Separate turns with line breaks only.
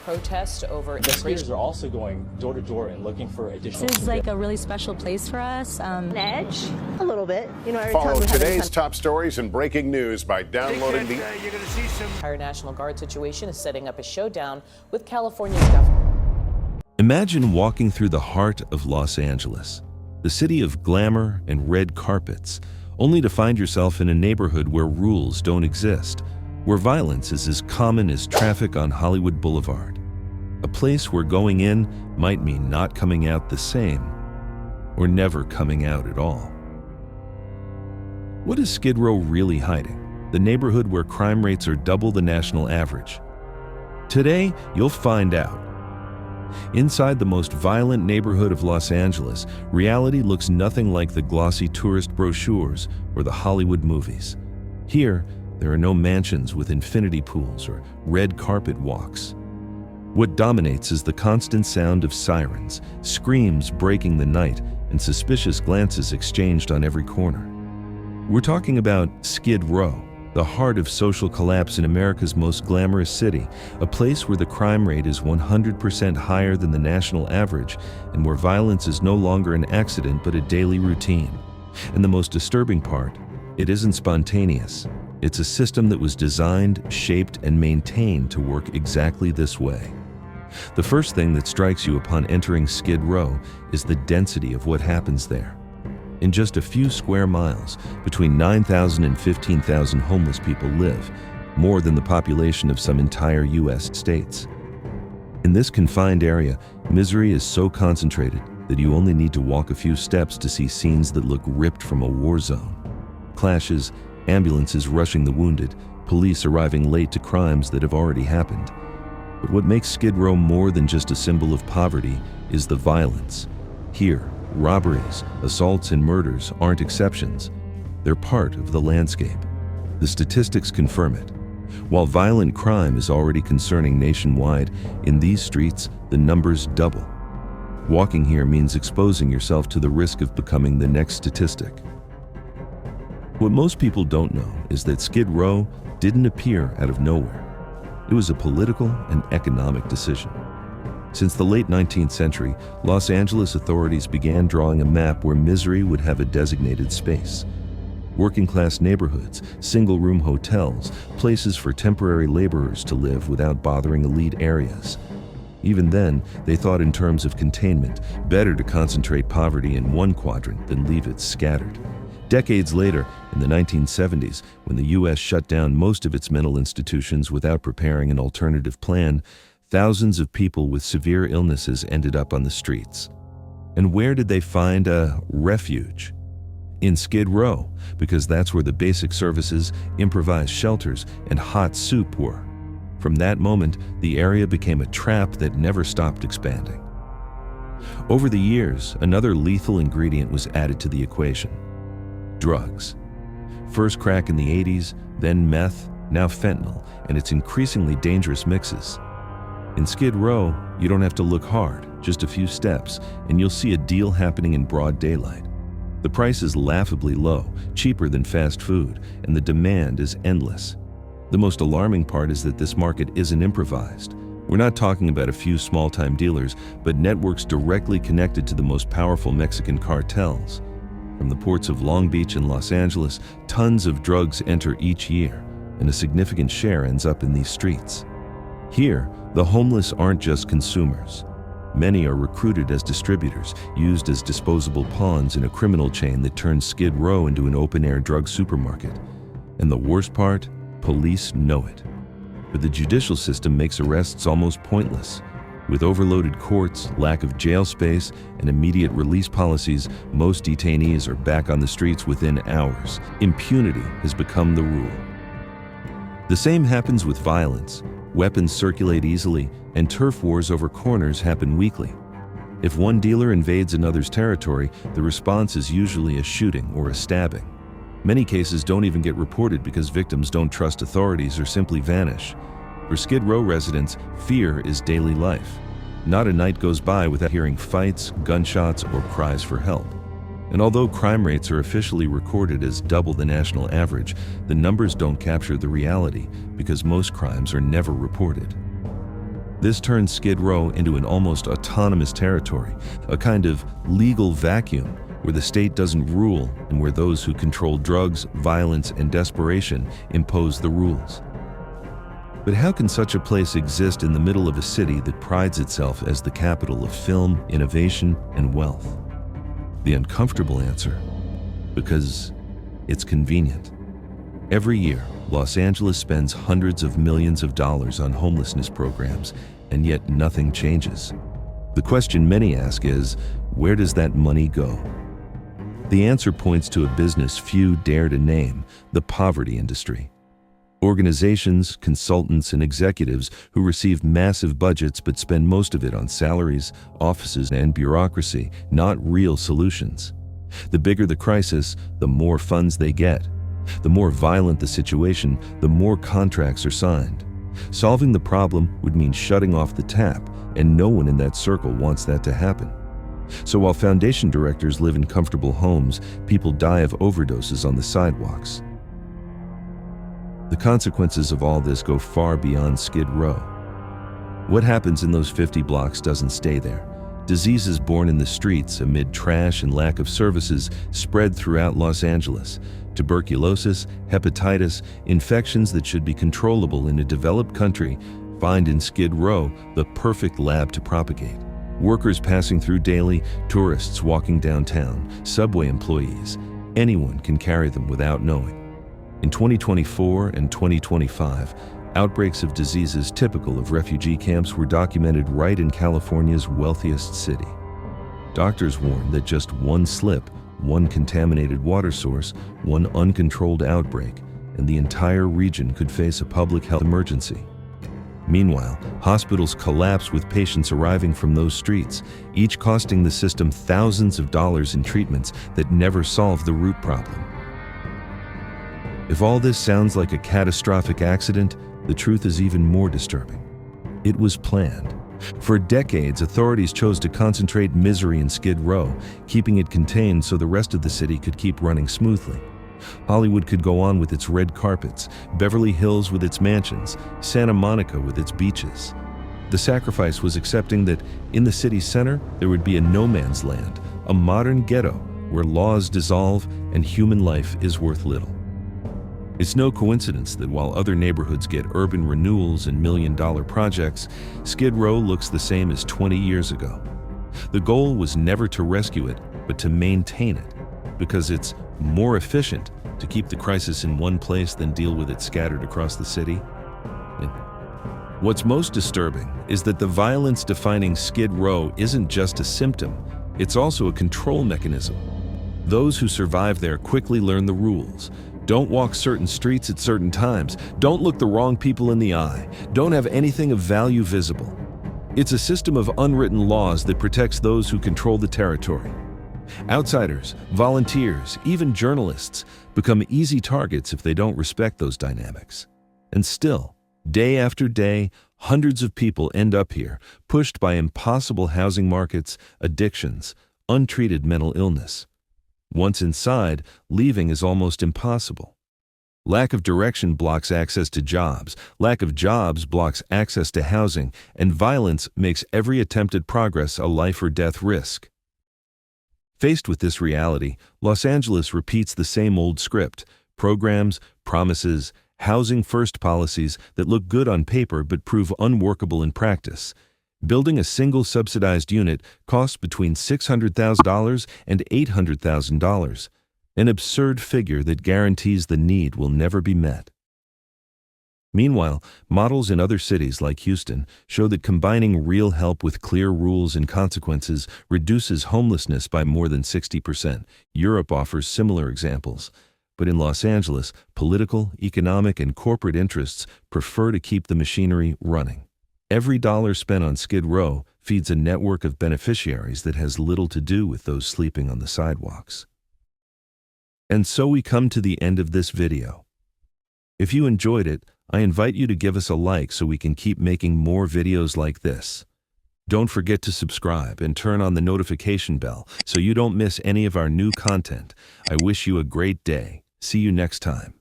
protest over
investigators are also going door to door and looking for additional.
This is like a really special place for us.
An edge, a little bit. You know, every
Follow
time
today's top stories and breaking news by downloading the.
You're going to see some. The entire National Guard situation is setting up a showdown with California's government.
Imagine walking through the heart of Los Angeles, the city of glamour and red carpets, only to find yourself in a neighborhood where rules don't exist, where violence is as common as traffic on Hollywood Boulevard. A place where going in might mean not coming out the same, or never coming out at all. What is Skid Row really hiding? The neighborhood where crime rates are double the national average. Today, you'll find out. Inside the most violent neighborhood of Los Angeles, reality looks nothing like the glossy tourist brochures or the Hollywood movies. Here, there are no mansions with infinity pools or red carpet walks. What dominates is the constant sound of sirens, screams breaking the night, and suspicious glances exchanged on every corner. We're talking about Skid Row, the heart of social collapse in America's most glamorous city, a place where the crime rate is 100% higher than the national average, and where violence is no longer an accident but a daily routine. And the most disturbing part, it isn't spontaneous. It's a system that was designed, shaped, and maintained to work exactly this way. The first thing that strikes you upon entering Skid Row is the density of what happens there. In just a few square miles, between 9,000 and 15,000 homeless people live, more than the population of some entire U.S. states. In this confined area, misery is so concentrated that you only need to walk a few steps to see scenes that look ripped from a war zone. Clashes, ambulances rushing the wounded, police arriving late to crimes that have already happened. But what makes Skid Row more than just a symbol of poverty is the violence. Here, robberies, assaults, and murders aren't exceptions. They're part of the landscape. The statistics confirm it. While violent crime is already concerning nationwide, in these streets, the numbers double. Walking here means exposing yourself to the risk of becoming the next statistic. What most people don't know is that Skid Row didn't appear out of nowhere. It was a political and economic decision. Since the late 19th century, Los Angeles authorities began drawing a map where misery would have a designated space. Working-class neighborhoods, single-room hotels, places for temporary laborers to live without bothering elite areas. Even then, they thought in terms of containment, better to concentrate poverty in one quadrant than leave it scattered. Decades later, in the 1970s, when the U.S. shut down most of its mental institutions without preparing an alternative plan, thousands of people with severe illnesses ended up on the streets. And where did they find a refuge? In Skid Row, because that's where the basic services, improvised shelters, and hot soup were. From that moment, the area became a trap that never stopped expanding. Over the years, another lethal ingredient was added to the equation: drugs. First crack in the 80s, then meth, now fentanyl, and its increasingly dangerous mixes. In Skid Row, you don't have to look hard, just a few steps, and you'll see a deal happening in broad daylight. The price is laughably low, cheaper than fast food, and the demand is endless. The most alarming part is that this market isn't improvised. We're not talking about a few small-time dealers, but networks directly connected to the most powerful Mexican cartels. From the ports of Long Beach and Los Angeles, tons of drugs enter each year, and a significant share ends up in these streets. Here, the homeless aren't just consumers. Many are recruited as distributors, used as disposable pawns in a criminal chain that turns Skid Row into an open-air drug supermarket. And the worst part? Police know it. But the judicial system makes arrests almost pointless. With overloaded courts, lack of jail space, and immediate release policies, most detainees are back on the streets within hours. Impunity has become the rule. The same happens with violence. Weapons circulate easily, and turf wars over corners happen weekly. If one dealer invades another's territory, the response is usually a shooting or a stabbing. Many cases don't even get reported because victims don't trust authorities or simply vanish. For Skid Row residents, fear is daily life. Not a night goes by without hearing fights, gunshots, or cries for help. And although crime rates are officially recorded as double the national average, the numbers don't capture the reality because most crimes are never reported. This turns Skid Row into an almost autonomous territory, a kind of legal vacuum where the state doesn't rule and where those who control drugs, violence, and desperation impose the rules. But how can such a place exist in the middle of a city that prides itself as the capital of film, innovation, and wealth? The uncomfortable answer: because it's convenient. Every year, Los Angeles spends hundreds of millions of dollars on homelessness programs, and yet nothing changes. The question many ask is, where does that money go? The answer points to a business few dare to name: the poverty industry. Organizations, consultants, and executives who receive massive budgets but spend most of it on salaries, offices, and bureaucracy, not real solutions. The bigger the crisis, the more funds they get. The more violent the situation, the more contracts are signed. Solving the problem would mean shutting off the tap, and no one in that circle wants that to happen. So while foundation directors live in comfortable homes, people die of overdoses on the sidewalks. The consequences of all this go far beyond Skid Row. What happens in those 50 blocks doesn't stay there. Diseases born in the streets amid trash and lack of services spread throughout Los Angeles. Tuberculosis, hepatitis, infections that should be controllable in a developed country find in Skid Row the perfect lab to propagate. Workers passing through daily, tourists walking downtown, subway employees, anyone can carry them without knowing. In 2024 and 2025, outbreaks of diseases typical of refugee camps were documented right in California's wealthiest city. Doctors warn that just one slip, one contaminated water source, one uncontrolled outbreak, and the entire region could face a public health emergency. Meanwhile, hospitals collapse with patients arriving from those streets, each costing the system thousands of dollars in treatments that never solve the root problem. If all this sounds like a catastrophic accident, the truth is even more disturbing. It was planned. For decades, authorities chose to concentrate misery in Skid Row, keeping it contained so the rest of the city could keep running smoothly. Hollywood could go on with its red carpets, Beverly Hills with its mansions, Santa Monica with its beaches. The sacrifice was accepting that in the city's center, there would be a no man's land, a modern ghetto where laws dissolve and human life is worth little. It's no coincidence that while other neighborhoods get urban renewals and million-dollar projects, Skid Row looks the same as 20 years ago. The goal was never to rescue it, but to maintain it, because it's more efficient to keep the crisis in one place than deal with it scattered across the city. And what's most disturbing is that the violence defining Skid Row isn't just a symptom, it's also a control mechanism. Those who survive there quickly learn the rules. Don't walk certain streets at certain times. Don't look the wrong people in the eye. Don't have anything of value visible. It's a system of unwritten laws that protects those who control the territory. Outsiders, volunteers, even journalists become easy targets if they don't respect those dynamics. And still, day after day, hundreds of people end up here, pushed by impossible housing markets, addictions, untreated mental illness. Once inside, leaving is almost impossible. Lack of direction blocks access to jobs, lack of jobs blocks access to housing, and violence makes every attempted progress a life or death risk. Faced with this reality, Los Angeles repeats the same old script: programs, promises, housing-first policies that look good on paper but prove unworkable in practice. Building a single subsidized unit costs between $600,000 and $800,000, an absurd figure that guarantees the need will never be met. Meanwhile, models in other cities like Houston show that combining real help with clear rules and consequences reduces homelessness by more than 60%. Europe offers similar examples. But in Los Angeles, political, economic, and corporate interests prefer to keep the machinery running. Every dollar spent on Skid Row feeds a network of beneficiaries that has little to do with those sleeping on the sidewalks. And so we come to the end of this video. If you enjoyed it, I invite you to give us a like so we can keep making more videos like this. Don't forget to subscribe and turn on the notification bell so you don't miss any of our new content. I wish you a great day. See you next time.